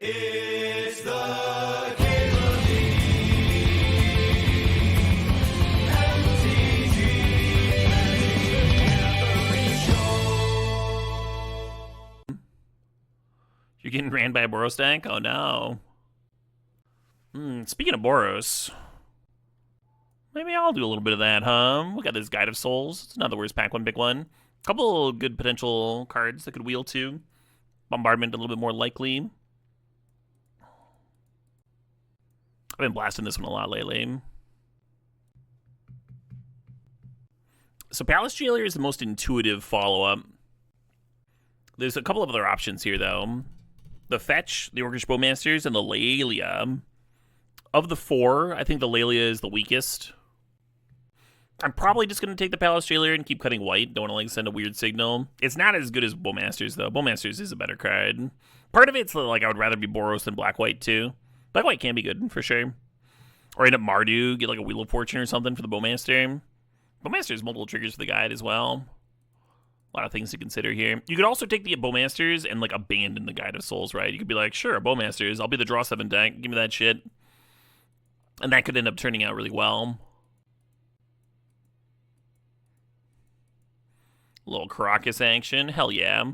It's the Cable You're getting ran by a Boros deck? Oh no. Speaking of Boros, maybe I'll do a little bit of that, huh? We got this Guide of Souls. It's not the worst pack one, big one. Couple good potential cards that could wheel to. Bombardment a little bit more likely. I've been blasting this one a lot lately. So Palace Jailer is the most intuitive follow-up. There's a couple of other options here, though. The Fetch, the Orcish Bowmasters, and the Laelia. Of the four, I think the Laelia is the weakest. I'm probably just going to take the Palace Jailer and keep cutting white. Don't want to like send a weird signal. It's not as good as Bowmasters, though. Bowmasters is a better card. Part of it's like I would rather be Boros than Black-White, too. Black-White can be good, for sure. Or end up Mardu, get like a Wheel of Fortune or something for the Bowmaster. Bowmaster has multiple triggers for the guide as well. A lot of things to consider here. You could also take the Bowmasters and like abandon the Guide of Souls, right? You could be like, sure, Bowmasters, I'll be the draw 7 deck, give me that shit. And that could end up turning out really well. A little Caracas action, hell yeah.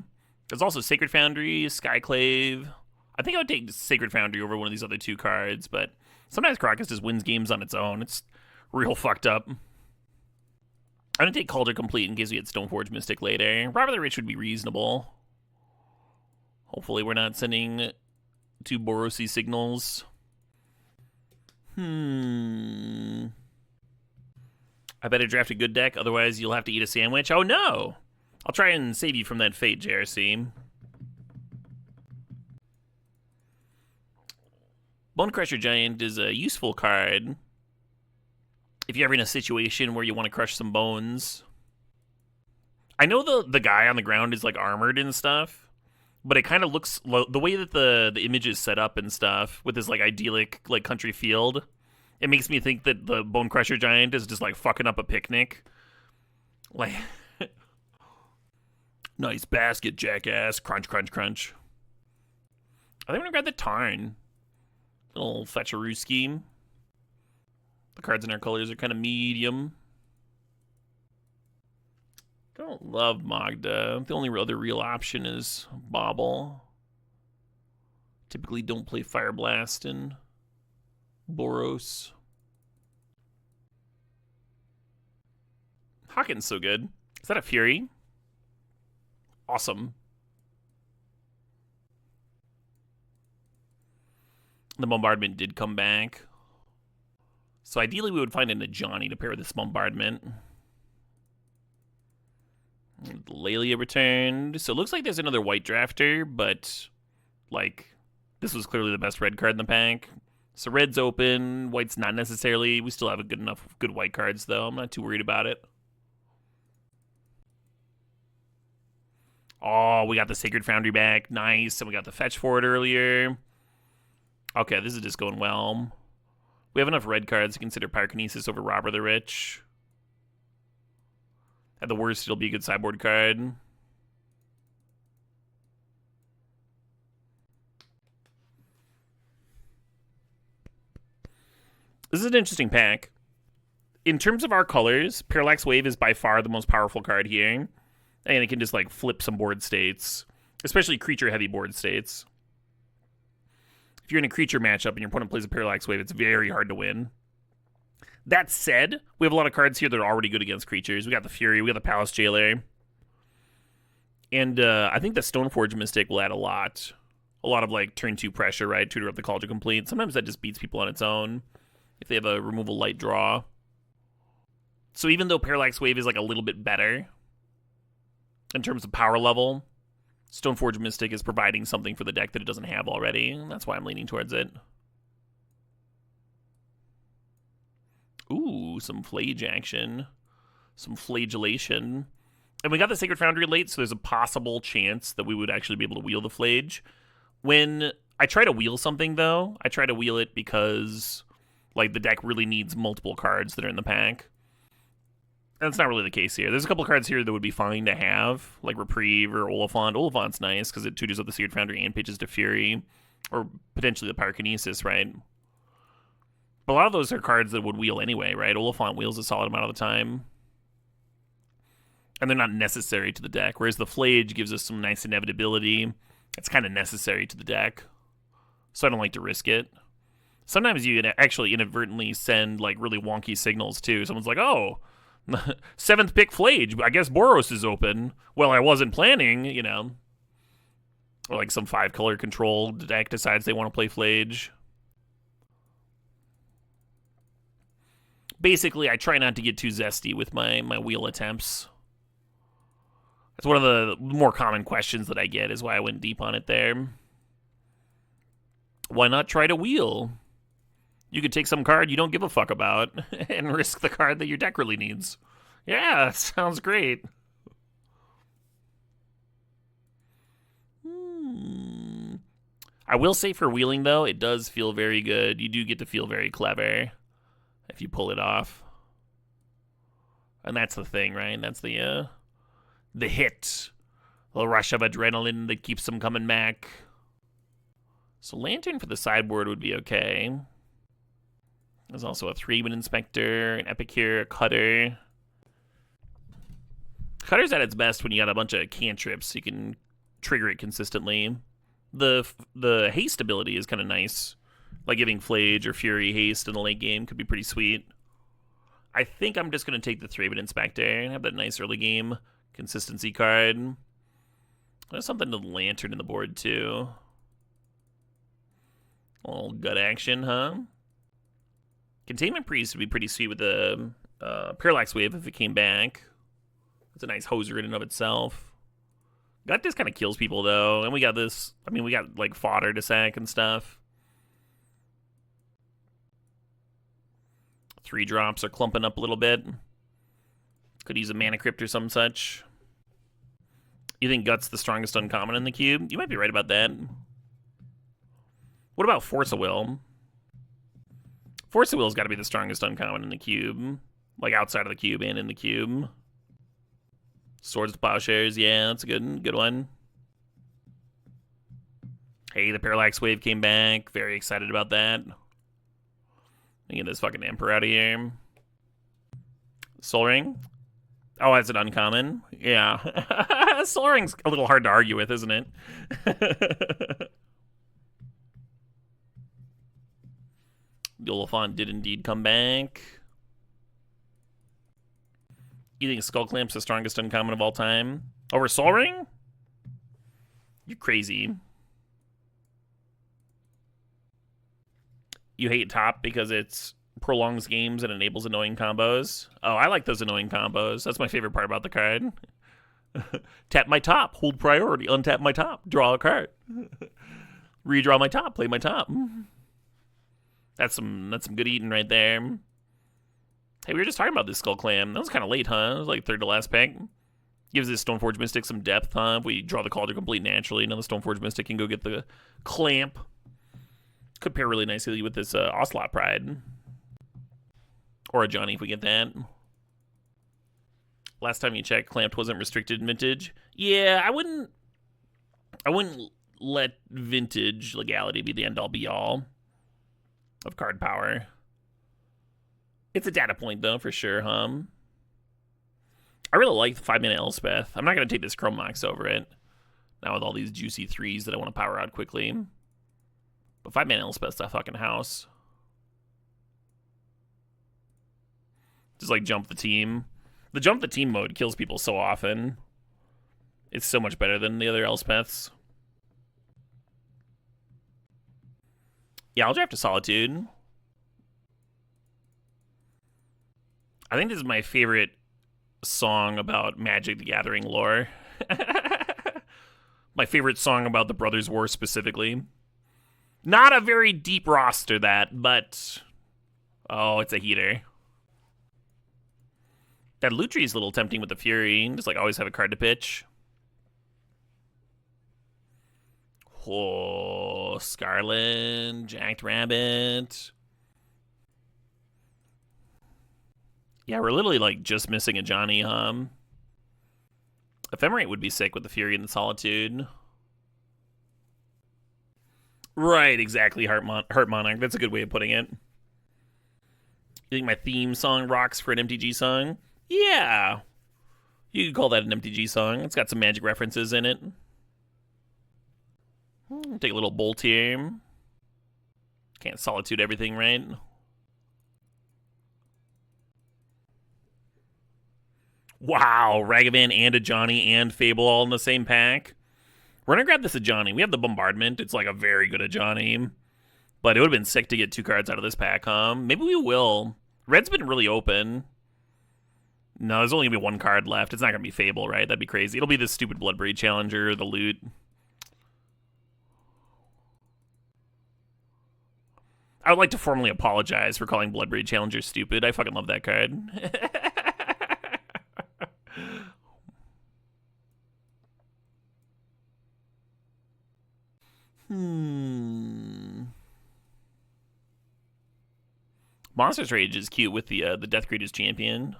There's also Sacred Foundry, Skyclave. I think I would take Sacred Foundry over one of these other two cards, but sometimes Caracas just wins games on its own. It's real fucked up. I'm going to take Calder Complete in case we get Stoneforge Mystic later. Robber the Rich would be reasonable. Hopefully we're not sending two Borosy signals. I better draft a good deck, otherwise you'll have to eat a sandwich. Oh no! I'll try and save you from that fate, JRC. Bonecrusher Giant is a useful card if you're ever in a situation where you want to crush some bones. I know the guy on the ground is like armored and stuff, but it kind of looks the way that the image is set up and stuff with this like idyllic like country field. It makes me think that the Bonecrusher Giant is just like fucking up a picnic. Like, nice basket, jackass. Crunch, crunch, crunch. I think I'm gonna grab the Tarn. Little fetcheroo scheme. The cards in our colors are kind of medium. Don't love Magda. The only other real option is Bobble. Typically don't play Fire Blast and Boros. Hawkins so good. Is that a Fury? Awesome. The Bombardment did come back. So ideally we would find a Najani to pair with this Bombardment. Laelia returned. So it looks like there's another white drafter, but like this was clearly the best red card in the pack. So red's open, white's not necessarily. We still have a good white cards though. I'm not too worried about it. Oh, we got the Sacred Foundry back. Nice. And we got the Fetch for it earlier. Okay, this is just going well. We have enough red cards to consider Pyrokinesis over Robber the Rich. At the worst, it'll be a good sideboard card. This is an interesting pack. In terms of our colors, Parallax Wave is by far the most powerful card here. And it can just like flip some board states, especially creature-heavy board states. If you're in a creature matchup and your opponent plays a Parallax Wave, it's very hard to win. That said, we have a lot of cards here that are already good against creatures. We got the Fury, we got the Palace Jailer. And I think the Stoneforge Mystic will add a lot. A lot of like turn 2 pressure, right? Tutor up the Cauldron Complete. Sometimes that just beats people on its own if they have a removal light draw. So even though Parallax Wave is like a little bit better in terms of power level, Stoneforge Mystic is providing something for the deck that it doesn't have already, and that's why I'm leaning towards it. Ooh, some Flage action. Some Flagellation. And we got the Sacred Foundry late, so there's a possible chance that we would actually be able to wheel the Flage. When I try to wheel something, though, I try to wheel it because like the deck really needs multiple cards that are in the pack. That's not really the case here. There's a couple cards here that would be fine to have, like Reprieve or Oliphant. Oliphant's nice because it tutors up the Sacred Foundry and pitches to Fury. Or potentially the Pyrokinesis, right? But a lot of those are cards that would wheel anyway, right? Oliphant wheels a solid amount of the time. And they're not necessary to the deck, whereas the Flage gives us some nice inevitability. It's kind of necessary to the deck, so I don't like to risk it. Sometimes you actually inadvertently send like really wonky signals too. Someone's like, oh, 7th pick Flage, I guess Boros is open. Well, I wasn't planning, you know. Or like some 5-color control deck decides they want to play Flage. Basically, I try not to get too zesty with my wheel attempts. It's one of the more common questions that I get, is why I went deep on it there. Why not try to wheel? You could take some card you don't give a fuck about and risk the card that your deck really needs. Yeah, sounds great. I will say for wheeling, though, it does feel very good. You do get to feel very clever if you pull it off. And that's the thing, right? That's the hit. The rush of adrenaline that keeps them coming back. So Lantern for the sideboard would be okay. There's also a 3-man Inspector, an Epicure, a Cutter. Cutter's at its best when you got a bunch of cantrips. You can trigger it consistently. The haste ability is kind of nice. Like giving Flage or Fury haste in the late game could be pretty sweet. I think I'm just going to take the 3-man Inspector and have that nice early game consistency card. There's something to the Lantern in the board, too. A little gut action, huh? Containment Priest would be pretty sweet with the Parallax Wave if it came back. It's a nice hoser in and of itself. Gut Disc kind of kills people, though. And we got this, I mean, we got, like, fodder to sack and stuff. 3 drops are clumping up a little bit. Could use a Mana Crypt or some such. You think Gut's the strongest uncommon in the cube? You might be right about that. What about Force of Will? Force of Will's got to be the strongest uncommon in the cube. Like, outside of the cube and in the cube. Swords to Plowshares, yeah, that's a good one. Hey, the Parallax Wave came back. Very excited about that. Let me get this fucking Emperor out of here. Sol Ring. Oh, that's an uncommon. Yeah. Sol Ring's a little hard to argue with, isn't it? The Oliphant did indeed come back. You think Skull Clamp's the strongest uncommon of all time? Over Sol Ring? You're crazy. You hate Top because it prolongs games and enables annoying combos. Oh, I like those annoying combos. That's my favorite part about the card. Tap my top, hold priority, untap my top, draw a card. Redraw my top, play my top. That's some good eating right there. Hey, we were just talking about this Skull Clam. That was kind of late, huh? It was like 3rd to last pick. Gives this Stoneforge Mystic some depth, huh? If we draw the Cauldron Complete naturally, now the Stoneforge Mystic can go get the Clamp. Could pair really nicely with this Ocelot Pride. Or a Johnny if we get that. Last time you checked, Clamped wasn't restricted in Vintage. Yeah, I wouldn't let Vintage legality be the end-all be-all of card power. It's a data point, though, for sure, huh? I really like the 5-mana Elspeth. I'm not going to take this Chrome Mox over it. Now with all these juicy 3s that I want to power out quickly. But 5-mana Elspeth's a fucking house. Just, like, jump the team. The jump the team mode kills people so often. It's so much better than the other Elspeths. Yeah, I'll draft a Solitude. I think this is my favorite song about Magic the Gathering lore. My favorite song about the Brothers' War specifically. Not a very deep roster, that, but... oh, it's a heater. That Lutri is a little tempting with the Fury. Just, like, always have a card to pitch. Oh, Scarlet, Jacked Rabbit... yeah, we're literally, like, just missing a Johnny, Ephemerate would be sick with the Fury and the Solitude. Right, exactly, Heart Monarch. That's a good way of putting it. You think my theme song rocks for an MTG song? Yeah. You could call that an MTG song. It's got some Magic references in it. Take a little bolt here. Can't solitude everything, right? Wow, Ragavan and a Johnny and Fable all in the same pack. We're gonna grab this Ajani. We have the Bombardment. It's like a very good Ajani. But it would have been sick to get 2 cards out of this pack, huh? Maybe we will. Red's been really open. No, there's only gonna be 1 card left. It's not gonna be Fable, right? That'd be crazy. It'll be this stupid Bloodbraid Challenger, the loot. I would like to formally apologize for calling Bloodbraid Challenger stupid. I fucking love that card. Monsters Rage is cute with the Death Greed as champion.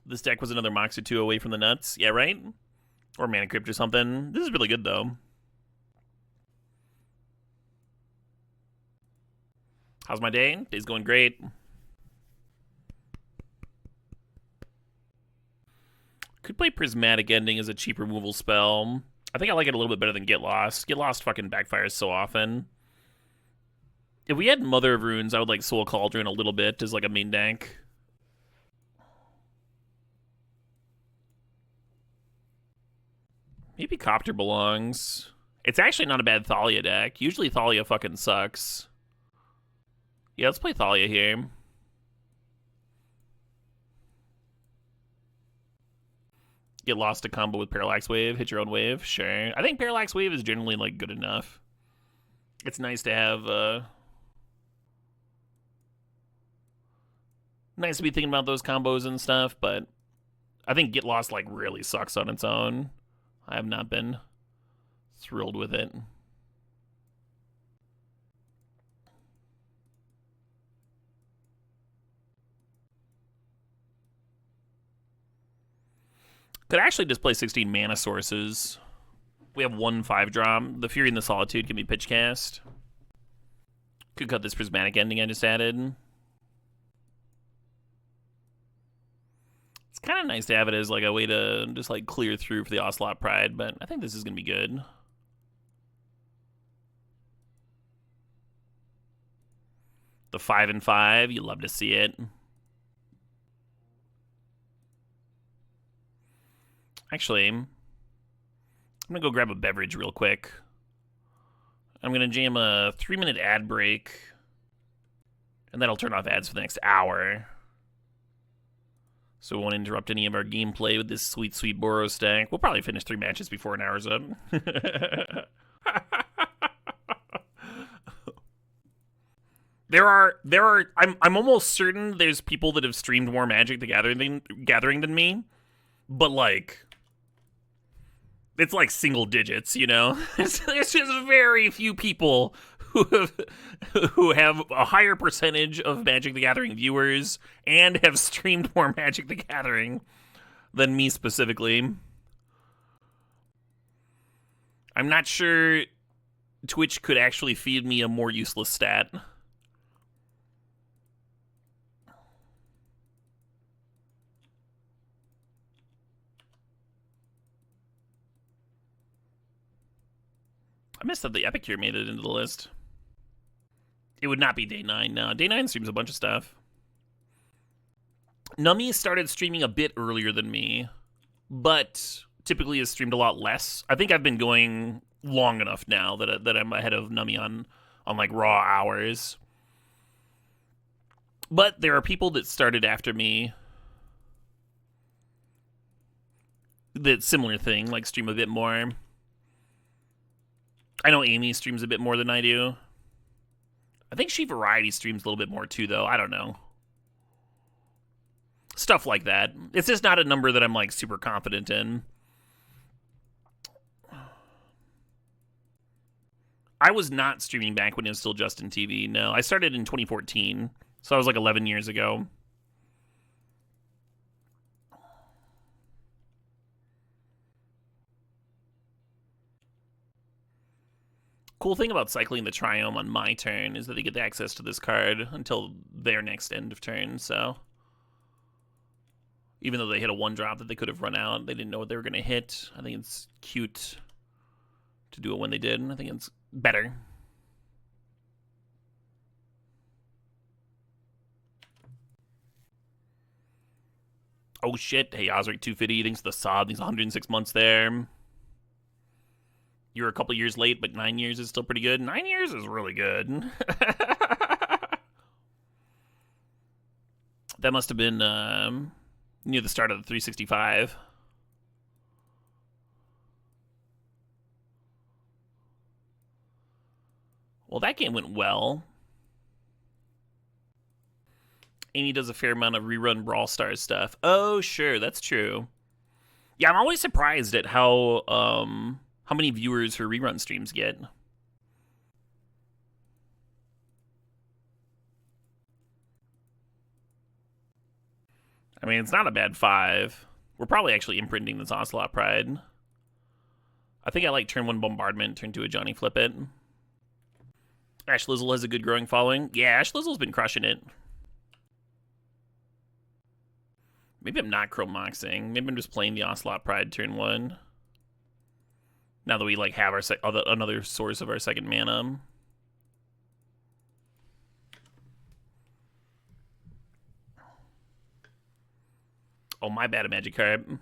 This deck was another Mox or 2 away from the nuts. Yeah, right? Or Mana Crypt or something. This is really good, though. How's my day? Day's going great. Could play Prismatic Ending as a cheap removal spell. I think I like it a little bit better than Get Lost. Get Lost fucking backfires so often. If we had Mother of Runes, I would like Soul Cauldron a little bit as like a main deck. Maybe Copter belongs. It's actually not a bad Thalia deck. Usually Thalia fucking sucks. Yeah, let's play Thalia here. Get Lost to combo with Parallax Wave, hit your own wave, sure. I think Parallax Wave is generally like good enough. It's nice to have nice to be thinking about those combos and stuff, but I think Get Lost like really sucks on its own. I have not been thrilled with it. Could actually just play 16 mana sources. We have 1 5-drop. The Fury and the Solitude can be pitch cast. Could cut this Prismatic Ending I just added. It's kind of nice to have it as like a way to just like clear through for the Ocelot Pride, but I think this is going to be good. The 5 and 5, you love to see it. Actually, I'm going to go grab a beverage real quick. I'm going to jam a 3-minute ad break, and that'll turn off ads for the next hour. So we won't interrupt any of our gameplay with this sweet, sweet Boros deck. We'll probably finish 3 matches before an hour's up. I'm almost certain there's people that have streamed more Magic the Gathering than me, but like, it's like single digits, you know? There's just very few people who have a higher percentage of Magic the Gathering viewers and have streamed more Magic the Gathering than me specifically. I'm not sure Twitch could actually feed me a more useless stat. I missed that the Epicure made it into the list. It would not be Day 9, no. Day 9 streams a bunch of stuff. Nummy started streaming a bit earlier than me, but typically has streamed a lot less. I think I've been going long enough now that I'm ahead of Nummy on like raw hours. But there are people that started after me that similar thing, like stream a bit more. I know Amy streams a bit more than I do. I think She Variety streams a little bit more too, though. I don't know. Stuff like that. It's just not a number that I'm like super confident in. I was not streaming back when it was still Justin TV. No, I started in 2014. So that was like 11 years ago. Cool thing about cycling the Triome on my turn is that they get access to this card until their next end of turn, so... Even though they hit a 1-drop that they could have run out, they didn't know what they were going to hit. I think it's cute to do it when they did. I think it's better. Oh shit, hey Osric 250, thanks to the sod, thanks 106 months there. You're a couple years late, but 9 years is still pretty good. 9 years is really good. That must have been near the start of the 365. Well, that game went well. Amy does a fair amount of rerun Brawl Stars stuff. Oh, sure, that's true. Yeah, I'm always surprised at how many viewers her rerun streams get. I mean, it's not a bad 5. We're probably actually imprinting this Ocelot Pride. I think I like turn 1 Bombardment, turn 2 a Johnny Flip It. Ash Lizzle has a good growing following. Yeah, Ash Lizzle's been crushing it. Maybe I'm not Chrome Moxing. Maybe I'm just playing the Ocelot Pride turn 1. Now that we like have our another source of our second mana. Oh, my bad, a Magic Card.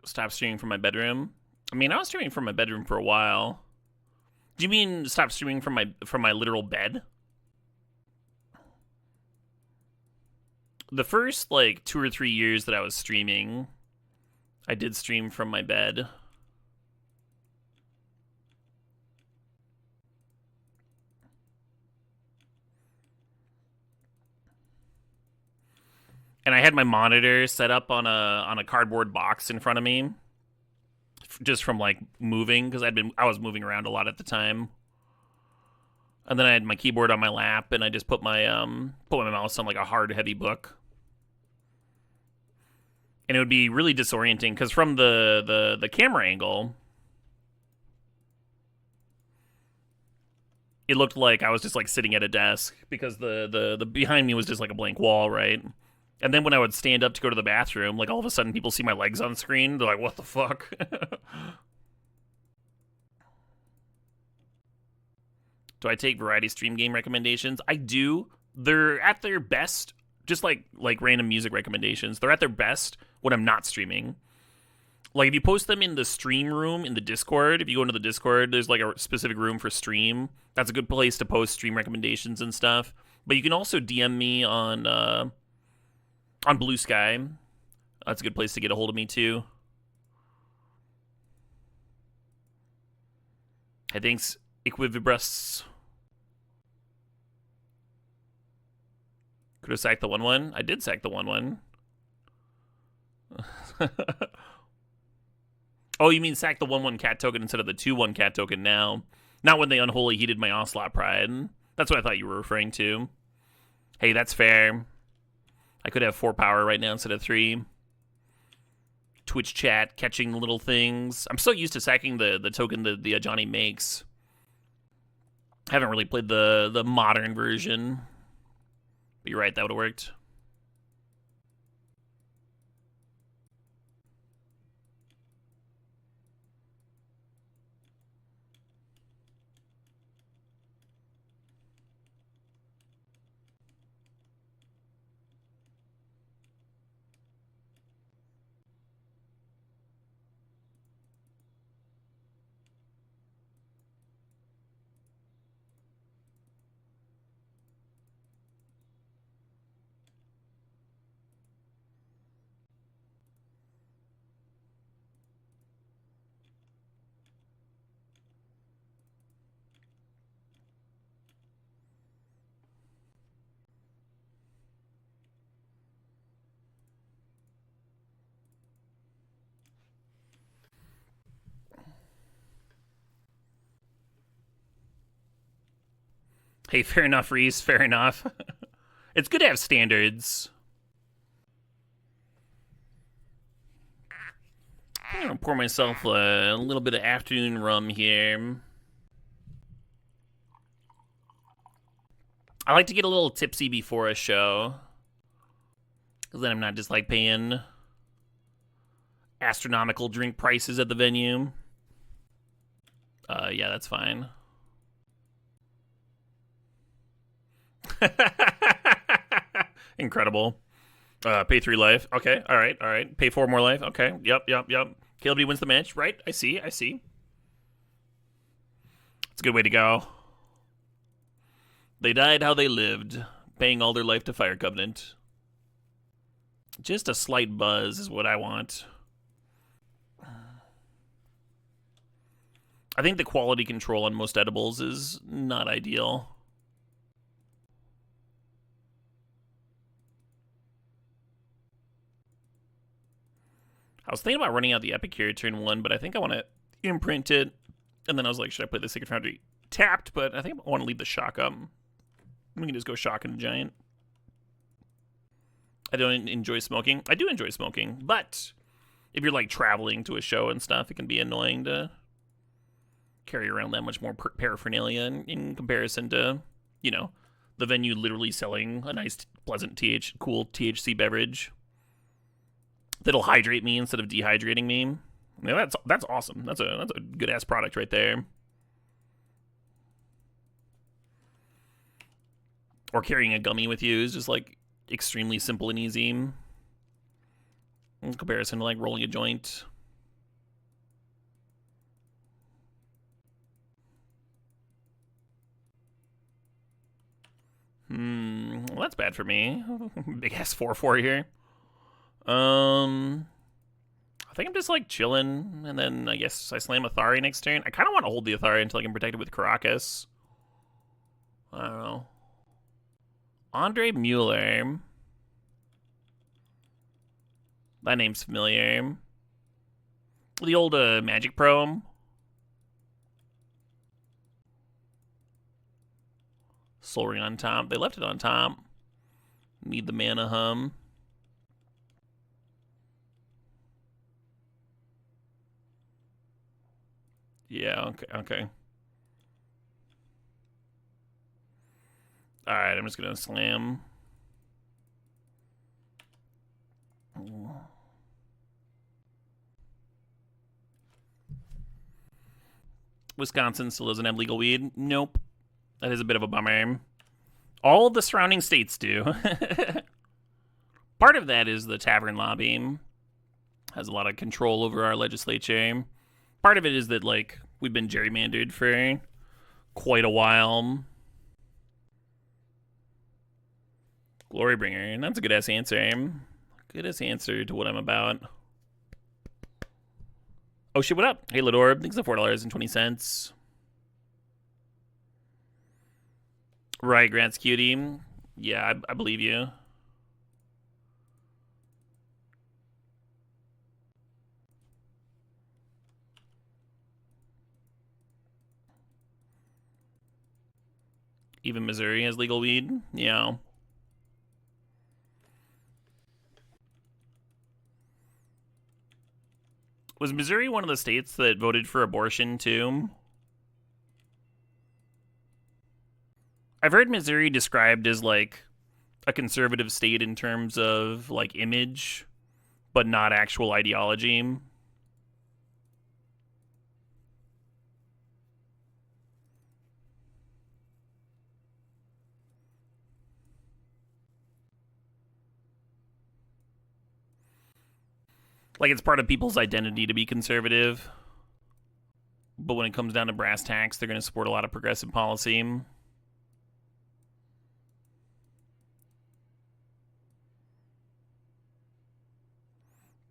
Stop streaming from my bedroom. I mean, I was streaming from my bedroom for a while. Do you mean stop streaming from my literal bed? The first like 2 or 3 years that I was streaming, I did stream from my bed. And I had my monitor set up on a cardboard box in front of me, just from like moving, because I was moving around a lot at the time. And then I had my keyboard on my lap, and I just put my mouse on like a hard, heavy book. And it would be really disorienting because from the camera angle, it looked like I was just like sitting at a desk because the behind me was just like a blank wall, right? And then when I would stand up to go to the bathroom, like all of a sudden people see my legs on screen. They're like, what the fuck? Do I take variety stream game recommendations? I do. They're at their best, just like random music recommendations. They're at their best when I'm not streaming. Like if you post them in the stream room in the Discord, if you go into the Discord, there's like a specific room for stream. That's a good place to post stream recommendations and stuff. But you can also DM me on Blue Sky. That's a good place to get a hold of me too. Hey, thanks, Equivibras. Could have sacked the 1/1. I did sack the 1/1. Oh, you mean sack the 1/1 cat token instead of the 2/1 cat token now? Not when they unholy heated my Ocelot Pride. That's what I thought you were referring to. Hey, that's fair. I could have 4 power right now instead of 3. Twitch chat, catching little things. I'm so used to sacking the token that the Johnny makes. Haven't really played the modern version. But you're right, that would have worked. Hey, fair enough, Reese. Fair enough. It's good to have standards. I'm gonna pour myself a little bit of afternoon rum here. I like to get a little tipsy before a show, because then I'm not just like paying astronomical drink prices at the venue. Yeah, that's fine. Incredible. Pay 3 life. Okay, all right. Pay 4 more life. Okay, yep. KLB wins the match. Right, I see. It's a good way to go. They died how they lived, paying all their life to Fire Covenant. Just a slight buzz is what I want. I think the quality control on most edibles is not ideal. I was thinking about running out the Epic here turn 1, but I think I want to imprint it. And then I was like, should I play the Sacred Foundry tapped? But I think I want to leave the shock up. We can just go shock and giant. I don't enjoy smoking. I do enjoy smoking, but if you're like traveling to a show and stuff, it can be annoying to carry around that much more paraphernalia in comparison to, you know, the venue literally selling a nice, pleasant, cool THC beverage that'll hydrate me instead of dehydrating me. I mean, that's awesome. That's a good ass product right there. Or carrying a gummy with you is just like extremely simple and easy in comparison to like rolling a joint. Well, that's bad for me. Big ass 4/4 here. I think I'm just like chilling, and then I guess I slam Athari next turn. I kind of want to hold the Athari until I can protect it with Caracas. I don't know. Andre Mueller. That name's familiar. The old Magic Pro. Soul Ring on top. They left it on top. Need the mana hum. Yeah, okay. Alright, I'm just gonna slam. Wisconsin still doesn't have legal weed? Nope. That is a bit of a bummer. All the surrounding states do. Part of that is the tavern lobby has a lot of control over our legislature. Part of it is that, like, we've been gerrymandered for quite a while. Glorybringer, and that's a good-ass answer. Good-ass answer to what I'm about. Oh shit, what up? Hey, Lador, thanks for $4.20. Right, Grant's cutie. Yeah, I believe you. Even Missouri has legal weed? Yeah. Was Missouri one of the states that voted for abortion, too? I've heard Missouri described as, like, a conservative state in terms of, like, image, but not actual ideology. Like, it's part of people's identity to be conservative. But when it comes down to brass tacks, they're going to support a lot of progressive policy.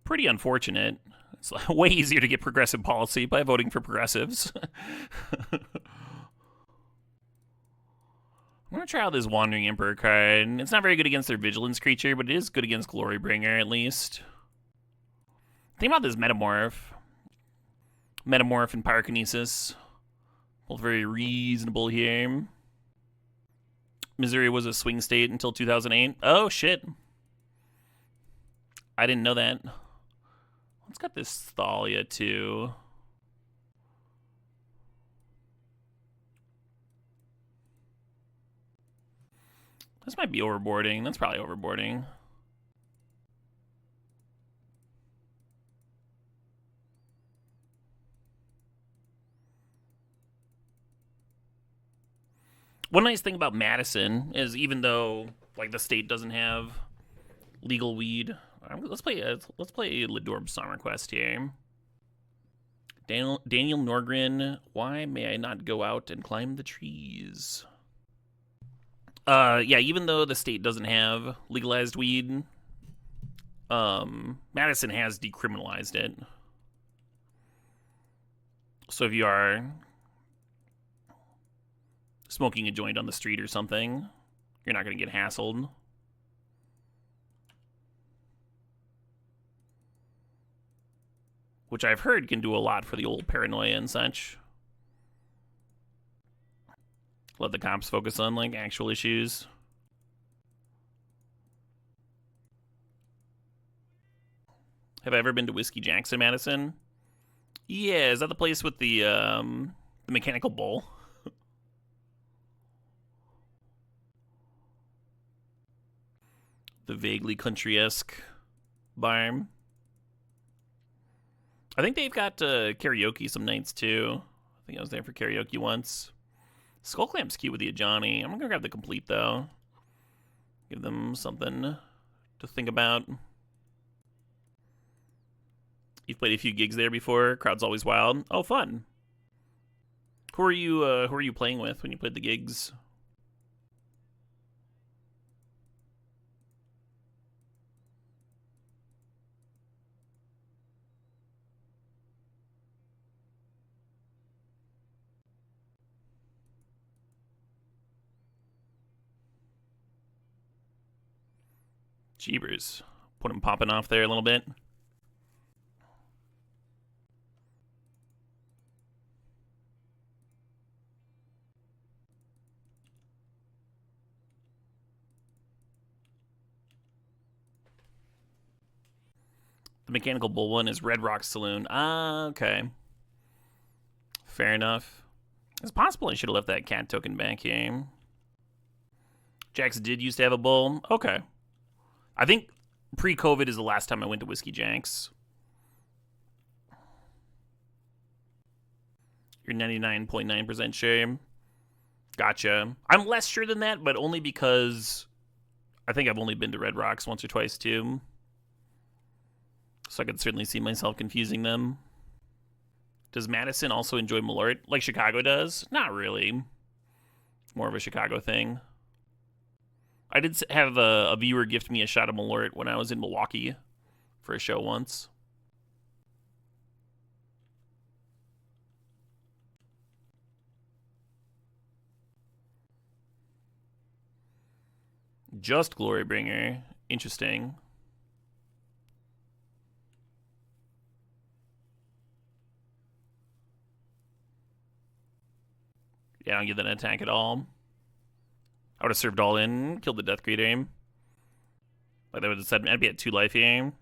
Pretty unfortunate. It's way easier to get progressive policy by voting for progressives. I'm going to try out this Wandering Emperor card. It's not very good against their Vigilance creature, but it is good against Glorybringer, at least. Think about this Metamorph. Metamorph and Pyrokinesis. Both very reasonable here. Missouri was a swing state until 2008. Oh, shit. I didn't know that. Let's got this Thalia, too. This might be overboarding. That's probably overboarding. One nice thing about Madison is even though like the state doesn't have legal weed, let's play Lidorb Summer Quest here. Daniel Norgren, why may I not go out and climb the trees? Yeah, even though the state doesn't have legalized weed, Madison has decriminalized it. So if you are smoking a joint on the street or something, you're not going to get hassled. Which I've heard can do a lot for the old paranoia and such. Let the cops focus on, like, actual issues. Have I ever been to Whiskey Jack's in Madison? Yeah, is that the place with the mechanical bull? The vaguely country-esque bar. I think they've got karaoke some nights, too. I think I was there for karaoke once. Skullclamp's cute with the Ajani. I'm going to grab the complete, though. Give them something to think about. You've played a few gigs there before. Crowd's always wild. Oh, fun. Who are you playing with when you played the gigs? Jeebers. Put him popping off there a little bit. The mechanical bull one is Red Rock Saloon. Ah, okay. Fair enough. It's possible I should have left that cat token back here. Jack's did used to have a bull. Okay. I think pre-COVID is the last time I went to Whiskey Jack's. You're 99.9% sure. Gotcha. I'm less sure than that, but only because I think I've only been to Red Rocks once or twice, too. So I could certainly see myself confusing them. Does Madison also enjoy Malort like Chicago does? Not really. More of a Chicago thing. I did have a viewer gift me a shot of Malort when I was in Milwaukee for a show once. Just Glorybringer. Interesting. Yeah, I don't get that attack at all. I would have served all in, killed the Death Greed aim. Like that would have said I'd be at 2 life aim.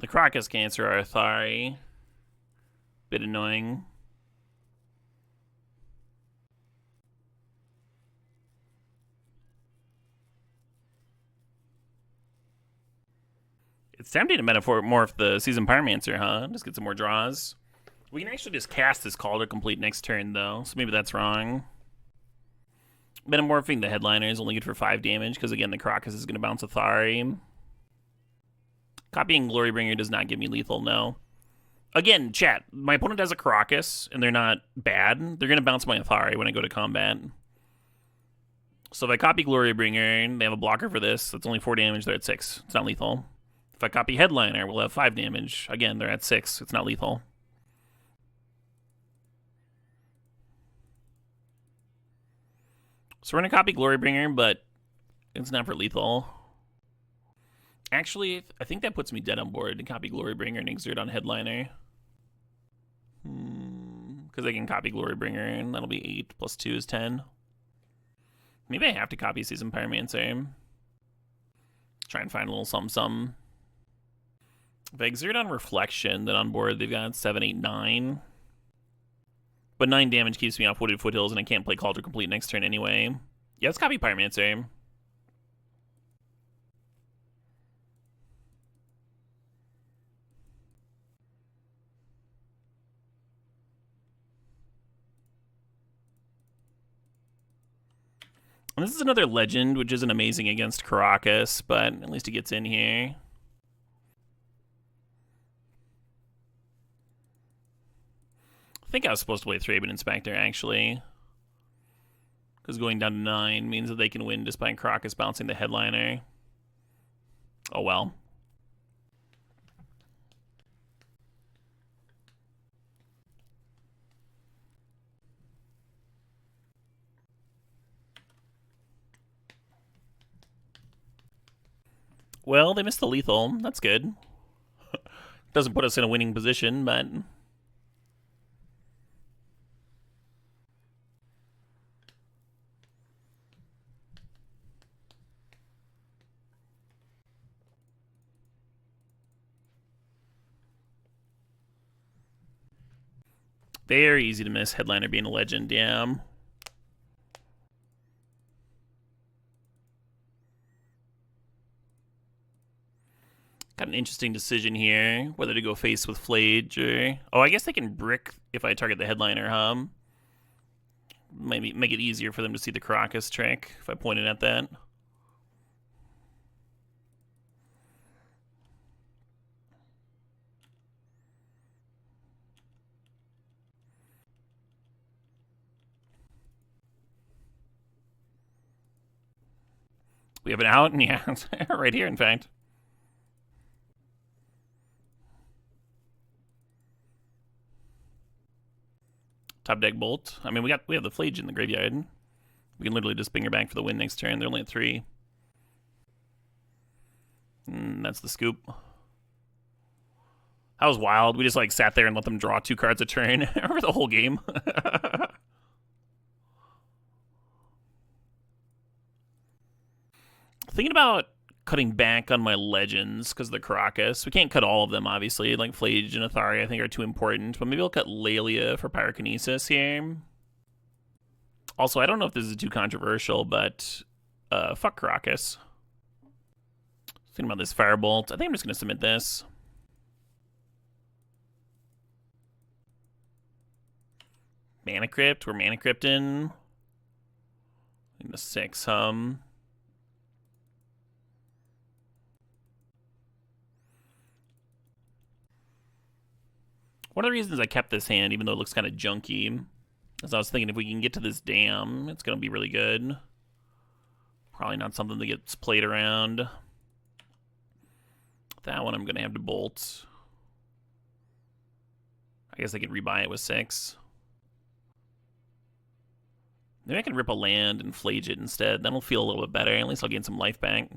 The Crocus cancer are Athari. Bit annoying. It's tempting to metamorph the Season Pyromancer, huh? Just get some more draws. We can actually just cast this call to complete next turn, though, so maybe that's wrong. Metamorphing the Headliner is only good for 5 damage, because again, the Crocus is going to bounce Athari. Copying Glorybringer does not give me lethal, no. Again, chat, my opponent has a Crocus, and they're not bad. They're going to bounce my Athari when I go to combat. So if I copy Glorybringer, and they have a blocker for this, that's only 4 damage, they're at 6. It's not lethal. If I copy Headliner, we'll have 5 damage. Again, they're at 6. It's not lethal. So we're going to copy Glorybringer, but it's not for lethal. Actually, I think that puts me dead on board to copy Glorybringer and Exert on Headliner. Because I can copy Glorybringer, and that'll be 8 plus 2 is 10. Maybe I have to copy Seasoned Pyromancer. Try and find a little something. If I Exert on Reflection, then on board they've got 7, 8, 9. But 9 damage keeps me off Wooded Foothills, and I can't play Call to Complete next turn anyway. Yeah, let's copy Pyromancer. And this is another legend, which isn't amazing against Caracas, but at least it gets in here. I think I was supposed to play Thraben Inspector, actually. Because going down to 9 means that they can win despite Caracas bouncing the Headliner. Oh well. Well, they missed the lethal. That's good. Doesn't put us in a winning position, but... very easy to miss, Headliner being a legend, yeah. Got an interesting decision here, whether to go face with Flage or... Oh, I guess they can brick if I target the Headliner, huh? Maybe make it easier for them to see the Caracas trick if I pointed at that. We have it out, and yeah, it's right here, in fact. Top deck Bolt. I mean, we have the Flage in the graveyard. We can literally just bring her back for the win next turn. They're only at 3. That's the scoop. That was wild. We just like sat there and let them draw 2 cards a turn for the whole game. Thinking about cutting back on my legends because of the Caracas. We can't cut all of them, obviously. Like Flage and Athari, I think, are too important. But maybe I'll cut Lelia for Pyrokinesis here. Also, I don't know if this is too controversial, but fuck Caracas. Thinking about this Firebolt. I think I'm just going to submit this. Mana Crypt. We're Mana Crypting. In the 6, One of the reasons I kept this hand, even though it looks kind of junky, is I was thinking if we can get to this dam, it's going to be really good. Probably not something that gets played around. That one I'm going to have to bolt. I guess I could rebuy it with 6. Maybe I can rip a land and Flage it instead. That'll feel a little bit better. At least I'll gain some life back.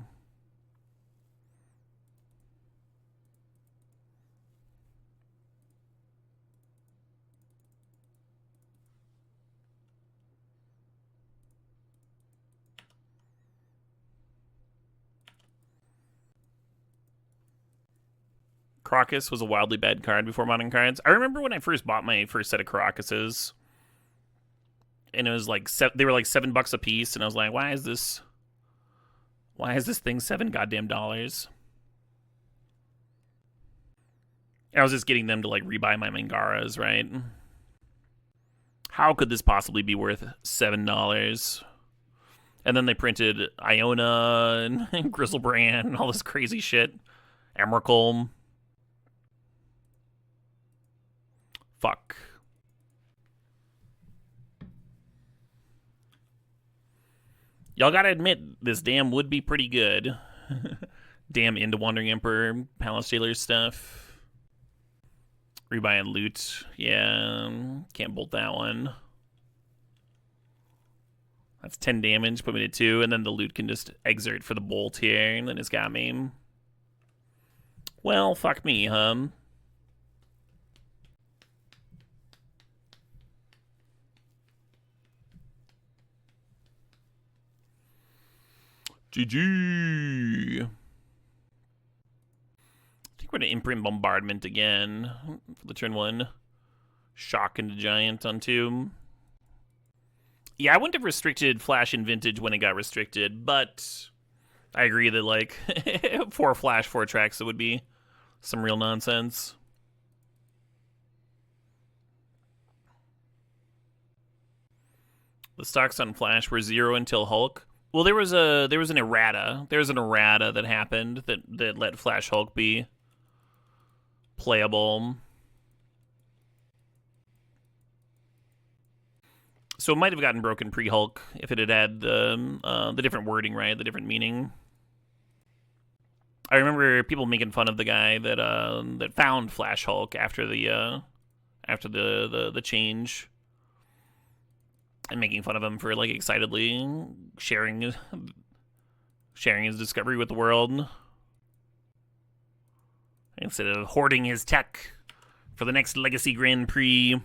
Crocus was a wildly bad card before modern cards. I remember when I first bought my first set of Caracases, and it was like they were like $7 a piece, and I was like, why is this thing $7 goddamn dollars? I was just getting them to like rebuy my Mangaras, right? How could this possibly be worth $7? And then they printed Iona and Grizzlebrand and all this crazy shit. Emrakul. Fuck. Y'all gotta admit, this dam would be pretty good. Damn into Wandering Emperor, Palace Jailer stuff. Rebuy and loot. Yeah, can't bolt that one. That's 10 damage, put me to 2, and then the loot can just exert for the bolt here, and then it's got me. Well, fuck me, huh? GG. I think we're going to imprint Bombardment again for the turn 1. Shock into Giant on 2. Yeah, I wouldn't have restricted Flash and Vintage when it got restricted, but I agree that, like, 4 Flash, 4 tracks, it would be some real nonsense. The stocks on Flash were 0 until Hulk. Well, there was an errata. There was an errata that happened that let Flash Hulk be playable. So it might have gotten broken pre-Hulk if it had had the different wording, right? The different meaning. I remember people making fun of the guy that found Flash Hulk after the change, and making fun of him for like excitedly sharing his discovery with the world instead of hoarding his tech for the next Legacy Grand Prix.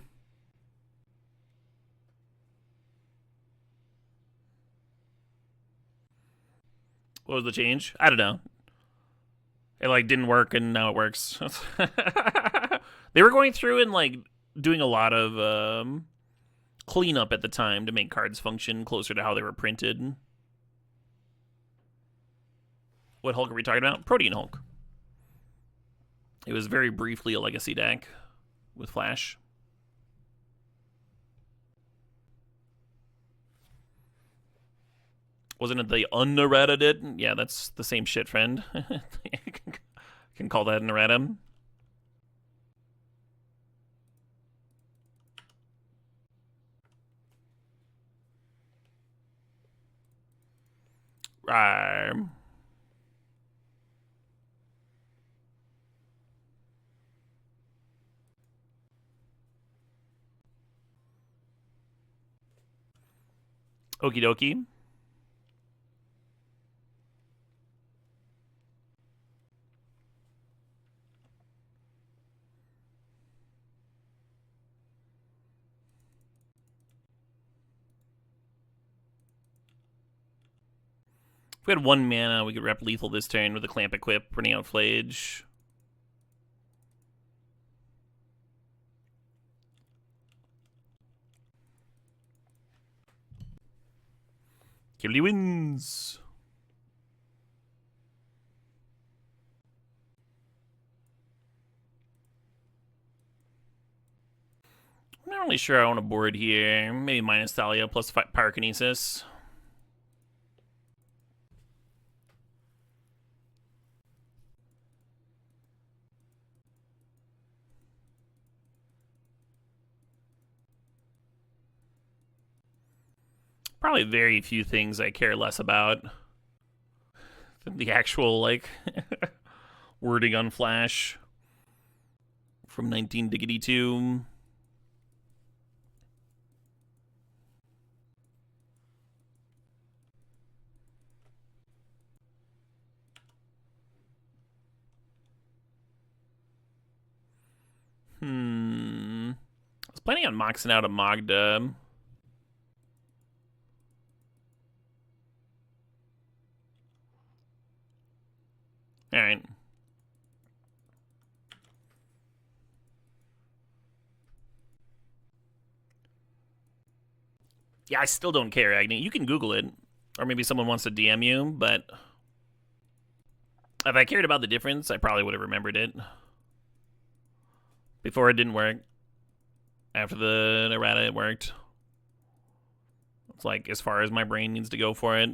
What was the change? I don't know. It like didn't work and now it works. They were going through and like doing a lot of cleanup at the time to make cards function closer to how they were printed. What Hulk are we talking about? Protean Hulk. It was very briefly a legacy deck with Flash. Wasn't it the unerrata did? Yeah, that's the same shit, friend. Can call that an errata. Okie dokie. If we had 1 mana, we could rep lethal this turn with a Clamp equip, running out Flage. Kimberly wins. I'm not really sure I want to board here. Maybe minus Thalia plus Pyrokinesis. Probably very few things I care less about than the actual, like, wording on Flash from 1992. I was planning on moxing out a Magda. Alright. Yeah, I still don't care, Agni. You can Google it. Or maybe someone wants to DM you, but if I cared about the difference, I probably would have remembered it. Before it didn't work. After the errata, it worked. It's like as far as my brain needs to go for it.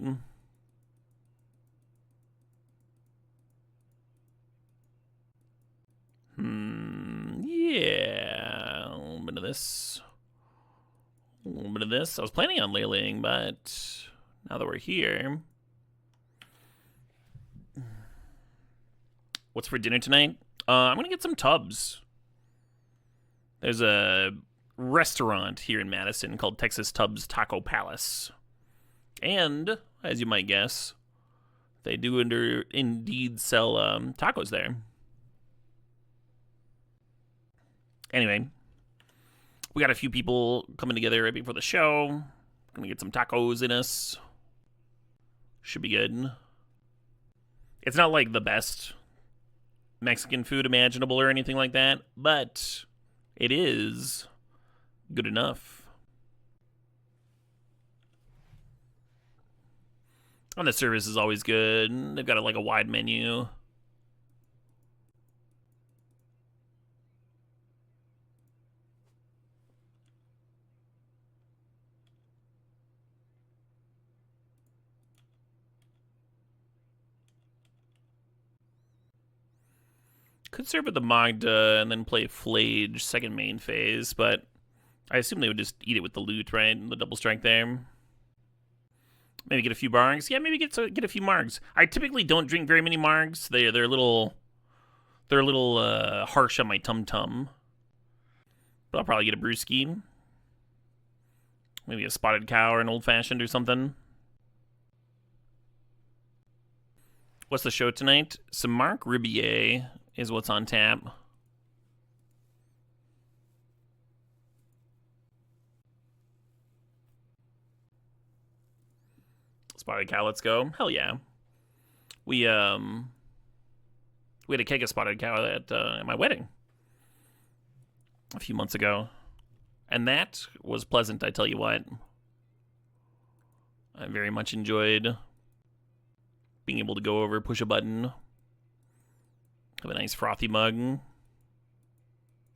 Yeah. A little bit of this. A little bit of this. I was planning on Leyling, but now that we're here. What's for dinner tonight? I'm gonna get some tubs. There's a restaurant here in Madison called Texas Tubs Taco Palace. And, as you might guess, they do indeed sell tacos there. Anyway, we got a few people coming together right before the show. Gonna get some tacos in us. Should be good. It's not like the best Mexican food imaginable or anything like that, but it is good enough. And the service is always good. They've got like a wide menu. Could serve with the Magda and then play Flage second main phase, but I assume they would just eat it with the loot, right? The double strike there. Maybe get a few margs. Yeah, maybe get a few margs. I typically don't drink very many margs. They're a little harsh on my tum tum. But I'll probably get a brewski. Maybe a spotted cow or an old fashioned or something. What's the show tonight? Some Marc Ribier is what's on tap. Spotted cow, let's go. Hell yeah. We had a keg of spotted cow at my wedding a few months ago. And that was pleasant, I tell you what. I very much enjoyed being able to go over, push a button, have a nice frothy mug.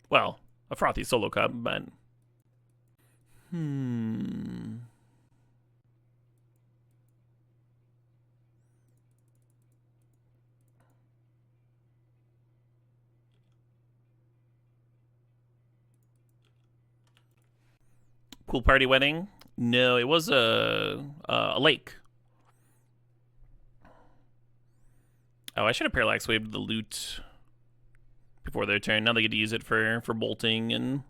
Well, a frothy solo cup, but... Pool party wedding? No, it was a lake. Oh, I should have parallax waved the loot before their turn. Now they get to use it for bolting and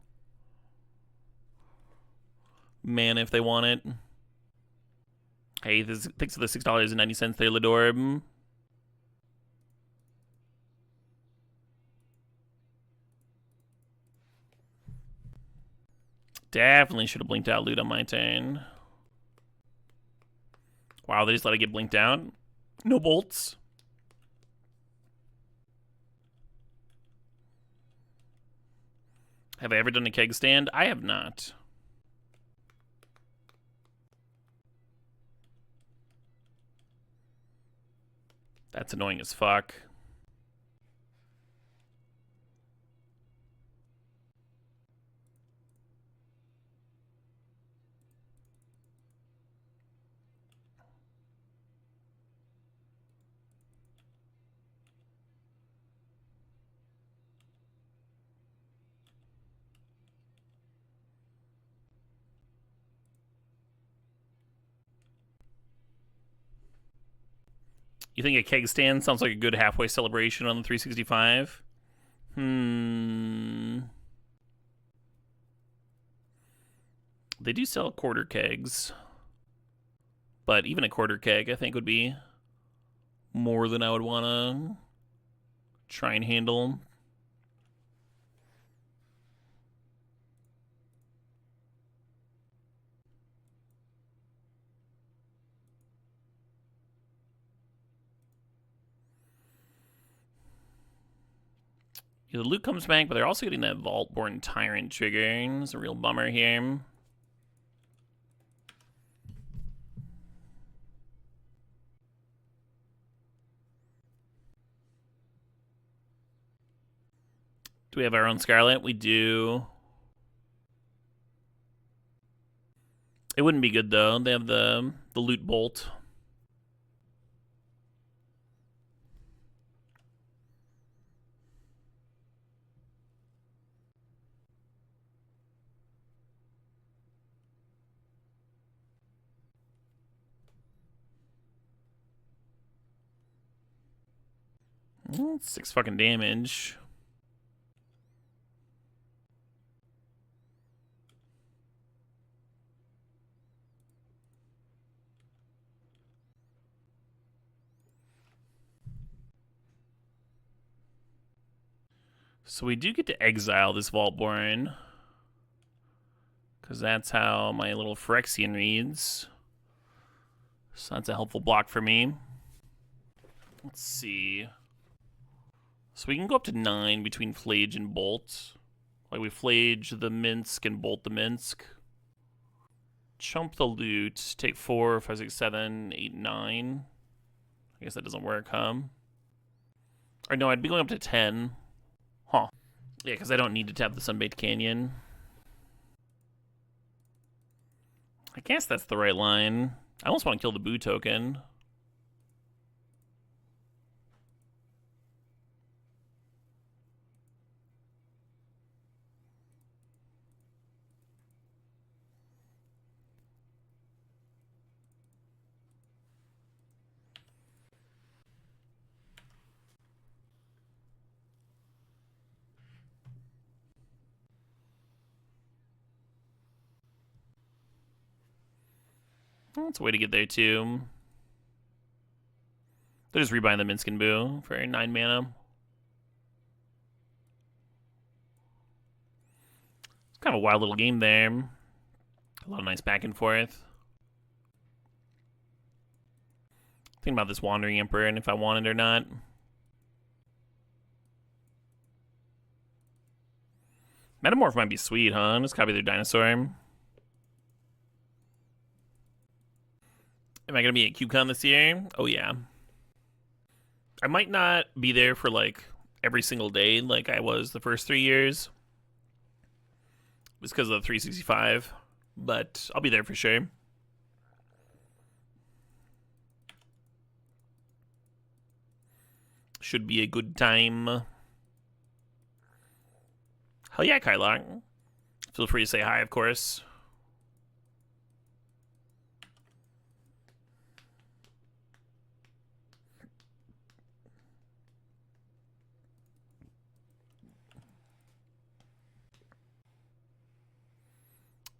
mana if they want it. Hey, thanks for the $6.90 there, Ladorb. Definitely should have blinked out loot on my turn. Wow, they just let it get blinked out. No bolts. Have I ever done a keg stand? I have not. That's annoying as fuck. You think a keg stand sounds like a good halfway celebration on the 365? They do sell quarter kegs. But even a quarter keg, I think, would be more than I would want to try and handle. The loot comes back, but they're also getting that Vaultborn Tyrant trigger. It's a real bummer here. Do we have our own Scarlet? We do. It wouldn't be good, though. They have the loot bolt. 6 fucking damage. So we do get to exile this Vaultborn, because that's how my little Phyrexian reads. So that's a helpful block for me. Let's see. So we can go up to 9 between Flage and Bolt. Like we Flage the Minsk and Bolt the Minsk. Chump the loot. Take 4, 5, 6, 7, 8, 9. I guess that doesn't work, huh? Or no, I'd be going up to 10. Huh. Yeah, because I don't need to tap the Sunbaked Canyon. I guess that's the right line. I almost want to kill the Boo token. That's a way to get there, too. They're just rebuying the Minsk and Boo for 9 mana. It's kind of a wild little game there. A lot of nice back and forth. Thinking about this Wandering Emperor and if I want it or not. Metamorph might be sweet, huh? Just copy their dinosaur. Am I going to be at CubeCon this year? Oh, yeah. I might not be there for, like, every single day like I was the first 3 years. Just because of the 365. But I'll be there for sure. Should be a good time. Hell yeah, Kylock. Feel free to say hi, of course.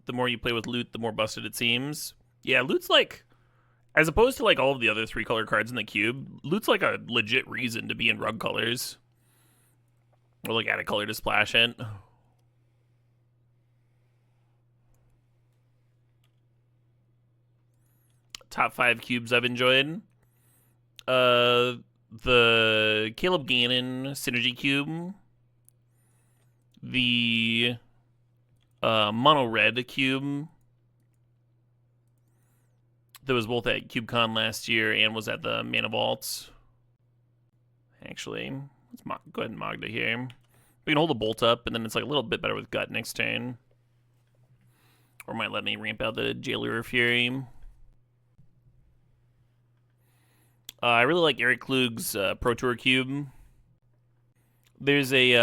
The more you play with loot, the more busted it seems. Yeah, loot's like, as opposed to like all of the other 3-color cards in the cube, loot's like a legit reason to be in rug colors. Or like add a color to splash it. Top 5 cubes I've enjoyed. The Caleb Gannon Synergy Cube. The Mono Red Cube. That was both at CubeCon last year and was at the Mana Vaults. Actually, let's go ahead and Magda here. We can hold the Bolt up, and then it's like a little bit better with Gut next turn. Or might let me ramp out the Jailer Fury. I really like Eric Klug's Pro Tour Cube. There's a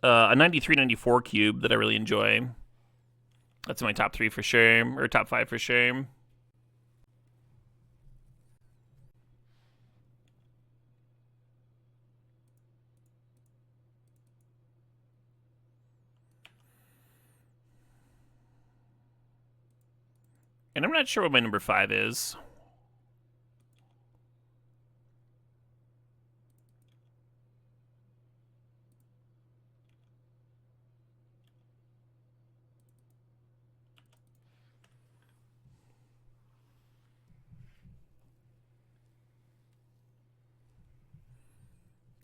93-94 cube that I really enjoy. That's in my top 3 for sure, or top 5 for sure. And I'm not sure what my number 5 is.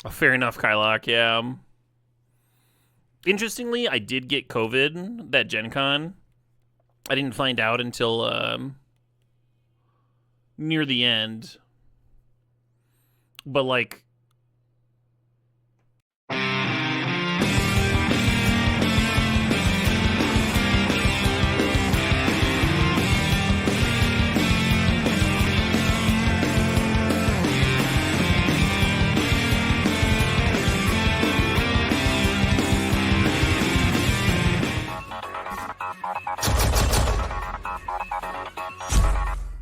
Oh, fair enough, Kylock, yeah. Interestingly, I did get COVID that Gen Con. I didn't find out until near the end. But, like,